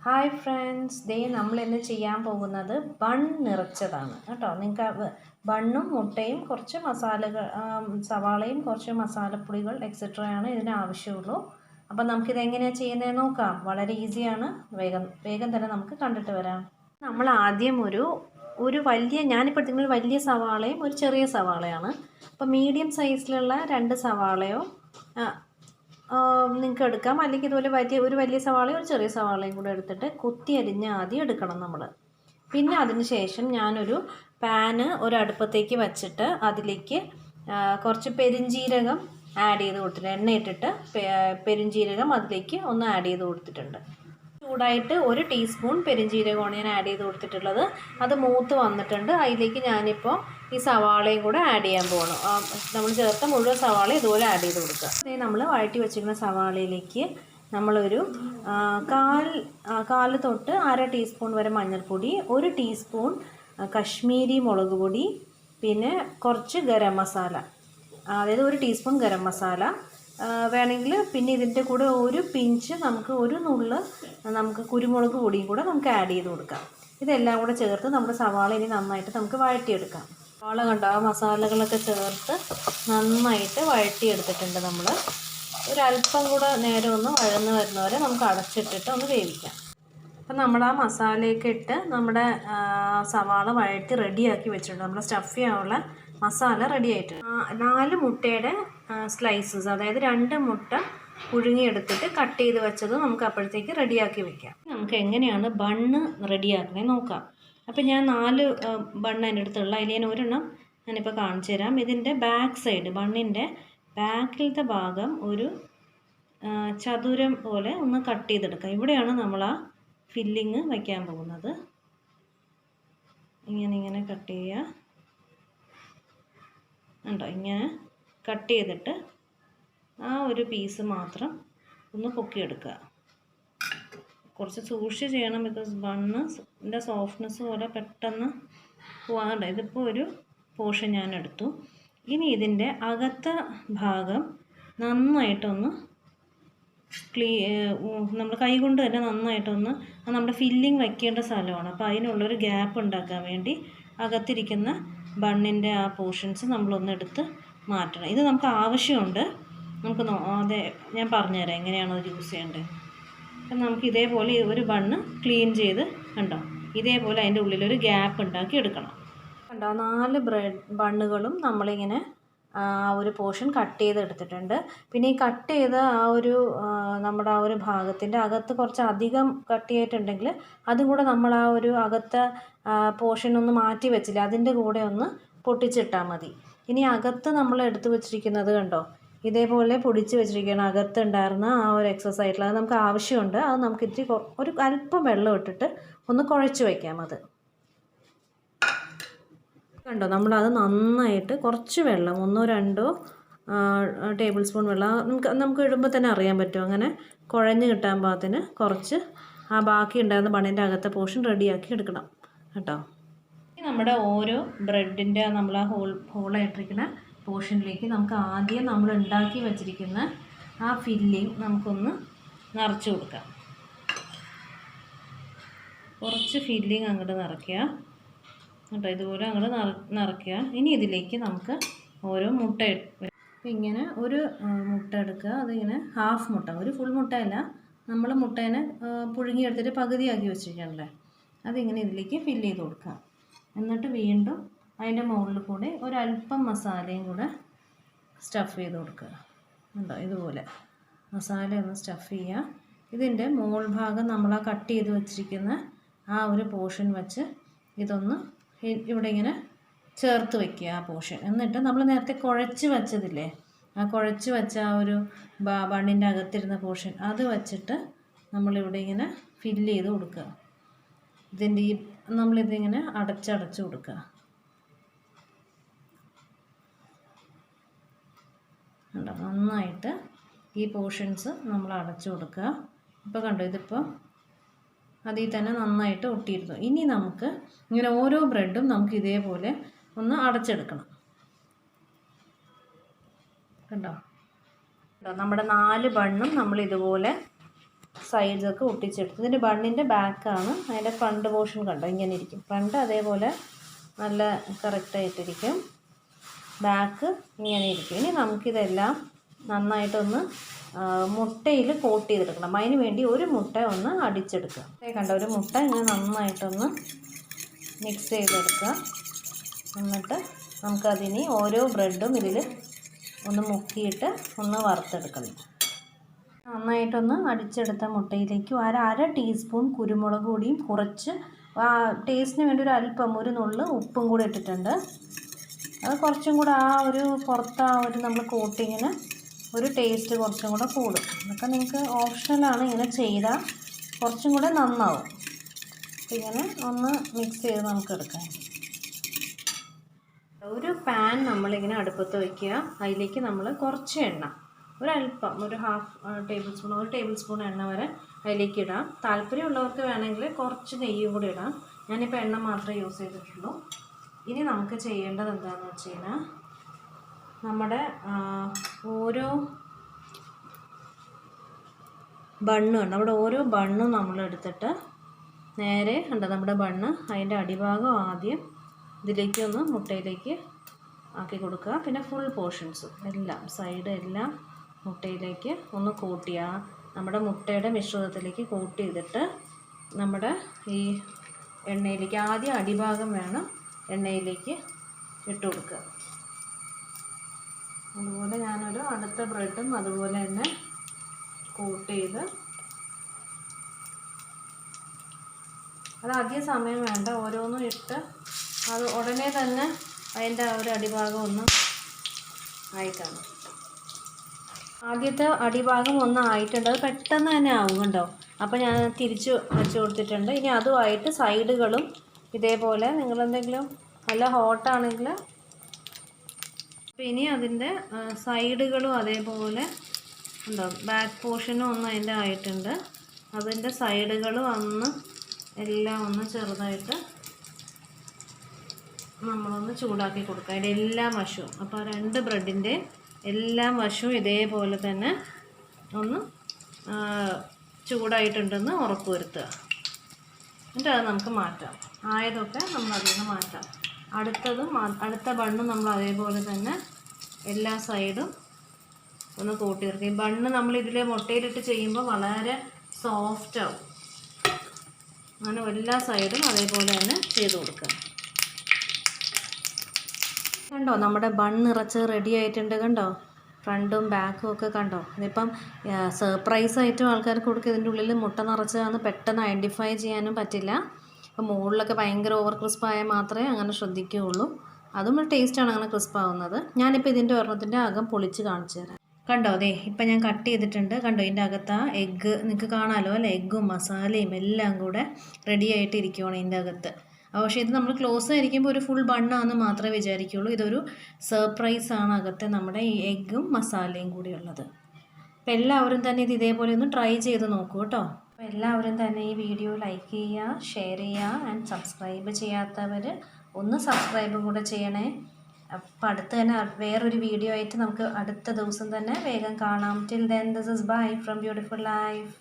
Hi friends, നമ്മൾ ഇന്ന് ചെയ്യാൻ പോകുന്നത് ബൺ നിറച്ചതാണ് കേട്ടോ. നിങ്ങൾക്ക് ബണ്ണും മുട്ടയും കുറച്ച് മസാലകൾ, സവാളയും കുറച്ച് മസാലപ്പൊടികൾ എക്സെട്രയാണ് ഇതിന് ആവശ്യമുള്ളൂ. അപ്പം നമുക്കിത് എങ്ങനെയാണ് ചെയ്യുന്നത് നോക്കാം. വളരെ ഈസിയാണ്. വേഗം വേഗം തന്നെ നമുക്ക് കണ്ടിട്ട് വരാം. നമ്മൾ ആദ്യം ഒരു വലിയ, ഞാനിപ്പോൾ എടുത്തിരിക്കുന്നത് ഒരു വലിയ സവാളയും ഒരു ചെറിയ സവാളയാണ്. അപ്പോൾ മീഡിയം സൈസിലുള്ള 2 സവാളയോ നിങ്ങൾക്ക് എടുക്കാം. അല്ലെങ്കിൽ ഇതുപോലെ ഒരു വലിയ സവാളയും ഒരു ചെറിയ സവാളയും കൂടെ എടുത്തിട്ട് കുത്തി അരിഞ്ഞ് ആദ്യം എടുക്കണം നമ്മൾ. പിന്നെ അതിന് ശേഷം ഞാനൊരു പാന് അടുപ്പത്തേക്ക് വെച്ചിട്ട് അതിലേക്ക് കുറച്ച് പെരുംജീരകം ആഡ് ചെയ്ത് കൊടുത്തിട്ടുണ്ട്. എണ്ണ ഇട്ടിട്ട് പെരുംജീരകം അതിലേക്ക് ഒന്ന് ആഡ് ചെയ്ത് കൊടുത്തിട്ടുണ്ട്. ചൂടായിട്ട് 1 ടീസ്പൂൺ പെരുംജീരകമാണ് ഞാൻ ആഡ് ചെയ്ത് കൊടുത്തിട്ടുള്ളത്. അത് മൂത്ത് വന്നിട്ടുണ്ട്. അതിലേക്ക് ഞാനിപ്പോൾ ഈ സവാളയും കൂടെ ആഡ് ചെയ്യാൻ പോകണം. നമ്മൾ ചേർത്ത മുഴുവൻ സവാള ഇതുപോലെ ആഡ് ചെയ്ത് കൊടുക്കുക. നമ്മൾ വഴറ്റി വെച്ചിരിക്കുന്ന സവാളയിലേക്ക് നമ്മളൊരു കാല് തൊട്ട് 1/2 ടീസ്പൂൺ വരെ മഞ്ഞൾപ്പൊടി, 1 ടീസ്പൂൺ കശ്മീരി മുളക് പൊടി, പിന്നെ കുറച്ച് ഗരം മസാല, അതായത് 1 ടീസ്പൂൺ ഗരം മസാല വേണമെങ്കിൽ, പിന്നെ ഇതിൻ്റെ കൂടെ ഒരു പിഞ്ച് ഒരു നുള്ള് നമുക്ക് കുരുമുളക് പൊടിയും കൂടെ നമുക്ക് ആഡ് ചെയ്ത് കൊടുക്കാം. ഇതെല്ലാം കൂടെ ചേർത്ത് നമ്മുടെ സവാള ഇനി നന്നായിട്ട് നമുക്ക് വഴറ്റിയെടുക്കാം. സവാള കണ്ടോ, ആ മസാലകളൊക്കെ ചേർത്ത് നന്നായിട്ട് വഴറ്റിയെടുത്തിട്ടുണ്ട്. നമ്മൾ ഒരല്പം കൂടെ നേരം ഒന്ന് വഴന്ന് വരുന്നവരെ നമുക്ക് അടച്ചിട്ടിട്ട് ഒന്ന് വേവിക്കാം. അപ്പം നമ്മൾ ആ മസാലയൊക്കെ ഇട്ട് നമ്മുടെ സവാള വഴറ്റി റെഡിയാക്കി വെച്ചിട്ടുണ്ട്. നമ്മൾ സ്റ്റഫ് ചെയ്യാനുള്ള മസാല റെഡി ആയിട്ടുണ്ട്. 4 മുട്ടയുടെ സ്ലൈസസ്, അതായത് 2 മുട്ട പുഴുങ്ങിയെടുത്തിട്ട് കട്ട് ചെയ്ത് വെച്ചത് നമുക്ക് അപ്പോഴത്തേക്ക് റെഡിയാക്കി വെക്കാം. നമുക്ക് എങ്ങനെയാണ് ബണ്ണ് റെഡിയാക്കണേ നോക്കാം. അപ്പം ഞാൻ 4 ബണ്ണ് അതിൻ്റെ അടുത്തുള്ള, അതിൽ ഞാൻ ഒരെണ്ണം ഞാനിപ്പോൾ കാണിച്ചു തരാം. ഇതിൻ്റെ ബാക്ക് സൈഡ്, ബണ്ണിൻ്റെ ബാക്കിലത്തെ ഭാഗം ഒരു ചതുരം പോലെ ഒന്ന് കട്ട് ചെയ്തെടുക്കാം. ഇവിടെയാണ് നമ്മൾ ആ ഫില്ലിങ് വയ്ക്കാൻ പോകുന്നത്. ഇങ്ങനെ കട്ട് ചെയ്യുക. ഉണ്ടോ, ഇങ്ങനെ കട്ട് ചെയ്തിട്ട് ആ ഒരു പീസ് മാത്രം ഒന്ന് പൊക്കിയെടുക്കുക. കുറച്ച് സൂക്ഷിച്ച് ചെയ്യണം, ബിക്കോസ് ബണ്ണിൻ്റെ സോഫ്റ്റ്നെസ് പോലെ പെട്ടെന്ന് പോകാണ്ട്. ഇതിപ്പോൾ ഒരു പോർഷൻ ഞാൻ എടുത്തു. ഇനി ഇതിൻ്റെ അകത്തെ ഭാഗം നന്നായിട്ടൊന്ന് നമ്മൾ കൈ കൊണ്ട് തന്നെ നന്നായിട്ടൊന്ന്, നമ്മുടെ ഫില്ലിങ് വയ്ക്കേണ്ട സ്ഥലമാണ്. അപ്പോൾ അതിനുള്ളൊരു ഗ്യാപ്പ് ഉണ്ടാക്കാൻ വേണ്ടി അകത്തിരിക്കുന്ന ബണ്ണിൻ്റെ ആ പോർഷൻസ് നമ്മളൊന്ന് എടുത്ത് മാറ്റണം. ഇത് നമുക്ക് ആവശ്യമുണ്ട്. നമുക്ക് അതെ, ഞാൻ പറഞ്ഞുതരാം എങ്ങനെയാണ് അത് യൂസ് ചെയ്യേണ്ടത്. അപ്പം നമുക്ക് ഇതേപോലെ ഒരു ബണ്ണ് ക്ലീൻ ചെയ്ത് കണ്ടോ, ഇതേപോലെ അതിൻ്റെ ഉള്ളിലൊരു ഗ്യാപ്പ് ഉണ്ടാക്കി എടുക്കണം. കണ്ടോ, 4 ബണ്ണുകളും നമ്മളിങ്ങനെ ഒരു പോർഷൻ കട്ട് ചെയ്തെടുത്തിട്ടുണ്ട്. പിന്നെ ഈ കട്ട് ചെയ്ത നമ്മുടെ ആ ഒരു ഭാഗത്തിൻ്റെ അകത്ത് കുറച്ച് അധികം കട്ട് ചെയ്തിട്ടുണ്ടെങ്കിൽ അതും കൂടെ നമ്മൾ ആ ഒരു അകത്തെ പോർഷൻ ഒന്ന് മാറ്റി വെച്ചില്ല, അതിൻ്റെ കൂടെ ഒന്ന് പൊട്ടിച്ചിട്ടാൽ മതി. ഇനി അകത്ത് നമ്മൾ എടുത്ത് വെച്ചിരിക്കുന്നത് കണ്ടോ, ഇതേപോലെ പൊടിച്ച് വെച്ചിരിക്കുകയാണ്. അകത്തുണ്ടായിരുന്ന ആ ഒരു എക്സസ് ആയിട്ടുള്ള, അത് നമുക്ക് ആവശ്യമുണ്ട്. അത് നമുക്ക് ഇത്തിരി ഒരു അല്പം വെള്ളം ഇട്ടിട്ട് ഒന്ന് കുഴച്ച് വയ്ക്കാം. അത് കണ്ടോ, നമ്മളത് നന്നായിട്ട് കുറച്ച് വെള്ളം, 1-2 ടേബിൾ സ്പൂൺ വെള്ളം നമുക്ക് ഇടുമ്പോൾ തന്നെ അറിയാൻ പറ്റും. അങ്ങനെ കുഴഞ്ഞ് കിട്ടാൻ പാകത്തിന് കുറച്ച് ആ ബാക്കി ഉണ്ടായിരുന്ന ബണ്ണിൻ്റെ അകത്തെ പോർഷൻ റെഡിയാക്കി എടുക്കണം കേട്ടോ. നമ്മുടെ ഓരോ ബ്രെഡിൻ്റെ നമ്മൾ ആ ഹോളായിട്ടിരിക്കുന്ന പോർഷനിലേക്ക് നമുക്ക് ആദ്യം നമ്മൾ ഉണ്ടാക്കി വെച്ചിരിക്കുന്ന ആ ഫില്ലിങ് നമുക്കൊന്ന് നിറച്ച് കൊടുക്കാം. കുറച്ച് ഫില്ലിങ് അങ്ങോട്ട് നിറയ്ക്കുക കേട്ടോ, ഇതുപോലെ അങ്ങോട്ട് നിറയ്ക്കുക. ഇനി ഇതിലേക്ക് നമുക്ക് ഓരോ മുട്ട ഇങ്ങനെ ഒരു മുട്ട എടുക്കുക. അതിങ്ങനെ ഹാഫ് മുട്ട, ഒരു ഫുൾ മുട്ടയല്ല, നമ്മൾ മുട്ടേനെ പുഴുങ്ങിയെടുത്തിട്ട് പകുതിയാക്കി വെച്ചിരിക്കണല്ലേ, അതിങ്ങനെ ഇതിലേക്ക് ഫില്ല് ചെയ്ത് കൊടുക്കുക. എന്നിട്ട് വീണ്ടും അതിൻ്റെ മുകളിൽ കൂടെ ഒരല്പം മസാലയും കൂടെ സ്റ്റഫ് ചെയ്ത് കൊടുക്കുക. ഉണ്ടോ, ഇതുപോലെ മസാല ഒന്ന് സ്റ്റഫ് ചെയ്യുക. ഇതിൻ്റെ മുകൾ ഭാഗം നമ്മൾ ആ കട്ട് ചെയ്ത് വെച്ചിരിക്കുന്ന ആ ഒരു പോർഷൻ വെച്ച് ഇതൊന്ന് ഇവിടെ ഇങ്ങനെ ചേർത്ത് വയ്ക്കുക ആ പോർഷൻ. എന്നിട്ട് നമ്മൾ നേരത്തെ കുഴച്ച് വെച്ചതില്ലേ, ആ കുഴച്ച് വെച്ച ആ ഒരു ബണ്ണിൻ്റെ അകത്തിരുന്ന പോർഷൻ അത് വച്ചിട്ട് നമ്മളിവിടെ ഇങ്ങനെ ഫില്ല് ചെയ്ത് കൊടുക്കുക. ഇതിൻ്റെ നമ്മളിതിങ്ങനെ അടച്ചടച്ച് കൊടുക്കുക. കണ്ടോ, നന്നായിട്ട് ഈ പോർഷൻസ് നമ്മൾ അടച്ചു കൊടുക്കുക. ഇപ്പോൾ കണ്ടോ, ഇതിപ്പോൾ അതിൽ തന്നെ നന്നായിട്ട് ഒട്ടിയിരുന്നു. ഇനി നമുക്ക് ഇങ്ങനെ ഓരോ ബ്രെഡും നമുക്ക് ഇതേപോലെ ഒന്ന് അടച്ചെടുക്കണം. കണ്ടോ, നമ്മുടെ 4 ബണ്ണും നമ്മൾ ഇതുപോലെ സൈഡ്സൊക്കെ ഒട്ടിച്ചെടുത്ത്. ഇതിൻ്റെ ബണ്ണിൻ്റെ ബാക്കാണ്, അതിൻ്റെ ഫ്രണ്ട് പോർഷൻ കണ്ടോ ഇങ്ങനെ ഇരിക്കും. ഫ്രണ്ട് അതേപോലെ നല്ല കറക്റ്റായിട്ടിരിക്കും, ബാക്ക് ഇങ്ങനെ ഇരിക്കും. ഇനി നമുക്കിതെല്ലാം നന്നായിട്ടൊന്ന് മുട്ടയിൽ കോട്ട് ചെയ്തെടുക്കണം. അതിന് വേണ്ടി ഒരു മുട്ട ഒന്ന് അടിച്ചെടുക്കുക. കണ്ട ഒരു മുട്ട ഇങ്ങനെ നന്നായിട്ടൊന്ന് മിക്സ് ചെയ്തെടുക്കുക. എന്നിട്ട് നമുക്കതിന് ഓരോ ബ്രെഡും ഇതിൽ ഒന്ന് മുക്കിയിട്ട് ഒന്ന് വറുത്തെടുക്കണം. നന്നായിട്ടൊന്ന് അടിച്ചെടുത്ത മുട്ടയിലേക്ക് അര ടീസ്പൂൺ കുരുമുളക് പൊടിയും കുറച്ച് ടേസ്റ്റിന് വേണ്ടി ഒരു അല്പം ഒരു നുള്ള് ഉപ്പും കൂടെ ഇട്ടിട്ടുണ്ട്. അത് കുറച്ചും കൂടെ പുറത്ത് നമ്മൾ കോട്ടിങ്ങിന് ഒരു ടേസ്റ്റ് കുറച്ചും കൂടെ കൂടും. ഇതൊക്കെ നിങ്ങൾക്ക് ഓപ്ഷണലാണ്, ഇങ്ങനെ ചെയ്താൽ കുറച്ചും കൂടെ നന്നാവും. ഇങ്ങനെ ഒന്ന് മിക്സ് ചെയ്ത് നമുക്ക് എടുക്കാം. ഒരു പാൻ നമ്മളിങ്ങനെ അടുപ്പത്ത് വയ്ക്കുക. അതിലേക്ക് നമ്മൾ കുറച്ച് എണ്ണ, ഒരല്പം ഒരു ടേബിൾ സ്പൂൺ എണ്ണ വരെ അതിലേക്ക് ഇടാം. താല്പര്യമുള്ളവർക്ക് വേണമെങ്കിൽ കുറച്ച് നെയ്യും കൂടി ഇടാം. ഞാനിപ്പോൾ എണ്ണ മാത്രമേ യൂസ് ചെയ്തിട്ടുള്ളൂ. ഇനി നമുക്ക് ചെയ്യേണ്ടത് എന്താണെന്ന് വെച്ച് കഴിഞ്ഞാൽ നമ്മുടെ ഓരോ ബണ്ണും നമ്മളെടുത്തിട്ട് നേരെ നമ്മുടെ ബണ്ണ് അതിൻ്റെ അടിഭാഗം ആദ്യം ഇതിലേക്ക് ഒന്ന് മുട്ടയിലേക്ക് ആക്കി കൊടുക്കുക. പിന്നെ ഫുൾ പോർഷൻസും എല്ലാം സൈഡ് എല്ലാം മുട്ടയിലേക്ക് ഒന്ന് കോട്ട് ചെയ്യുക. നമ്മുടെ മുട്ടയുടെ മിശ്രിതത്തിലേക്ക് കോട്ട് ചെയ്തിട്ട് നമ്മുടെ ഈ എണ്ണയിലേക്ക് ആദ്യം അടിഭാഗം വേണം എണ്ണയിലേക്ക് ഇട്ട് കൊടുക്കുക. അതുപോലെ ഞാനൊരു അടുത്ത ബ്രെഡും അതുപോലെ തന്നെ കോട്ട് ചെയ്ത്, അത് അധികം സമയം വേണ്ട, ഓരോന്നും ഇട്ട് അത് ഉടനെ തന്നെ അതിൻ്റെ ഒരു അടിഭാഗം ഒന്ന് ആയിട്ടാണ്. ആദ്യത്തെ അടിഭാഗം ഒന്ന് ആയിട്ടുണ്ട്, അത് പെട്ടെന്ന് തന്നെ ആവും കണ്ടോ. അപ്പോൾ ഞാൻ തിരിച്ച് വെച്ച് കൊടുത്തിട്ടുണ്ട്. ഇനി അതുമായിട്ട് സൈഡുകളും ഇതേപോലെ നിങ്ങളെന്തെങ്കിലും നല്ല ഹോട്ടാണെങ്കിൽ ഇനി അതിൻ്റെ സൈഡുകളും അതേപോലെ ഉണ്ടോ, ബാക്ക് പോർഷനും ഒന്ന് അതിൻ്റെ ആയിട്ടുണ്ട്. അതിൻ്റെ സൈഡുകളും എല്ലാം ഒന്ന് ചെറുതായിട്ട് നമ്മളൊന്ന് ചൂടാക്കി കൊടുക്കുക, അതിൻ്റെ എല്ലാ വശവും. അപ്പോൾ 2 ബ്രെഡിൻ്റെ എല്ലാ വശവും ഇതേപോലെ തന്നെ ഒന്ന് ചൂടായിട്ടുണ്ടെന്ന് ഉറപ്പ് വരുത്തുക. എന്നിട്ട് അത് നമുക്ക് മാറ്റാം. ആയതൊക്കെ നമ്മൾ അതിൽ നിന്ന് മാറ്റാം. അടുത്ത ബണ്ണും നമ്മൾ അതേപോലെ തന്നെ എല്ലാ സൈഡും ഒന്ന് കൂട്ടി നിർത്തി. ഈ ബണ്ണ് നമ്മൾ ഇതിൽ മുട്ടയിലിട്ട് ചെയ്യുമ്പോൾ വളരെ സോഫ്റ്റ് ആവും. അങ്ങനെ എല്ലാ സൈഡും അതേപോലെ തന്നെ ചെയ്ത് കൊടുക്കുക. കണ്ടോ നമ്മുടെ ബൺ നിറച്ച് റെഡി ആയിട്ടുണ്ട്. കണ്ടോ ഫ്രണ്ടും ബാക്കും ഒക്കെ കണ്ടോ. ഇതിപ്പം സർപ്രൈസായിട്ടും ആൾക്കാർക്ക് കൊടുക്കുക. ഇതിൻ്റെ ഉള്ളിൽ മുട്ട നിറച്ചതാണെന്ന് പെട്ടെന്ന് ഐഡൻറ്റിഫൈ ചെയ്യാനും പറ്റില്ല. അപ്പം മുകളിലൊക്കെ ഭയങ്കര ഓവർ ക്രിസ്പായാൽ മാത്രമേ അങ്ങനെ ശ്രദ്ധിക്കുകയുള്ളൂ. അതും ഒരു ടേസ്റ്റാണ് അങ്ങനെ ക്രിസ്പാവുന്നത്. ഞാനിപ്പോൾ ഇതിൻ്റെ ഒരെണ്ണത്തിൻ്റെ അകം പൊളിച്ച് കാണിച്ചു തരാം. കണ്ടോ അതെ ഇപ്പം ഞാൻ കട്ട് ചെയ്തിട്ടുണ്ട്. കണ്ടോ ഇതിൻ്റെ അകത്ത് ആ എഗ്ഗ് നിങ്ങൾക്ക് കാണാമല്ലോ അല്ലേ, എഗ്ഗും മസാലയും എല്ലാം കൂടെ റെഡി ആയിട്ട് ഇരിക്കുവാണ് ഇതിൻ്റെ അകത്ത്. പക്ഷേ ഇത് നമ്മൾ ക്ലോസ് ആയിരിക്കുമ്പോൾ ഒരു ഫുൾ ബണ്ണാണെന്ന് മാത്രമേ വിചാരിക്കുകയുള്ളൂ. ഇതൊരു സർപ്രൈസാണ് അകത്തെ നമ്മുടെ ഈ എഗ്ഗും മസാലയും കൂടിയുള്ളത്. അപ്പോൾ എല്ലാവരും തന്നെ ഇത് ഇതേപോലെ ഒന്ന് ട്രൈ ചെയ്ത് നോക്കൂ കേട്ടോ. അപ്പോൾ എല്ലാവരും തന്നെ ഈ വീഡിയോ ലൈക്ക് ചെയ്യുക, ഷെയർ ചെയ്യുക, ആൻഡ് സബ്സ്ക്രൈബ് ചെയ്യാത്തവർ ഒന്ന് സബ്സ്ക്രൈബും കൂടെ ചെയ്യണേ. അപ്പം അടുത്ത് തന്നെ വേറൊരു വീഡിയോ ആയിട്ട് നമുക്ക് അടുത്ത ദിവസം തന്നെ വേഗം കാണാം. Till then this is bye from beautiful life.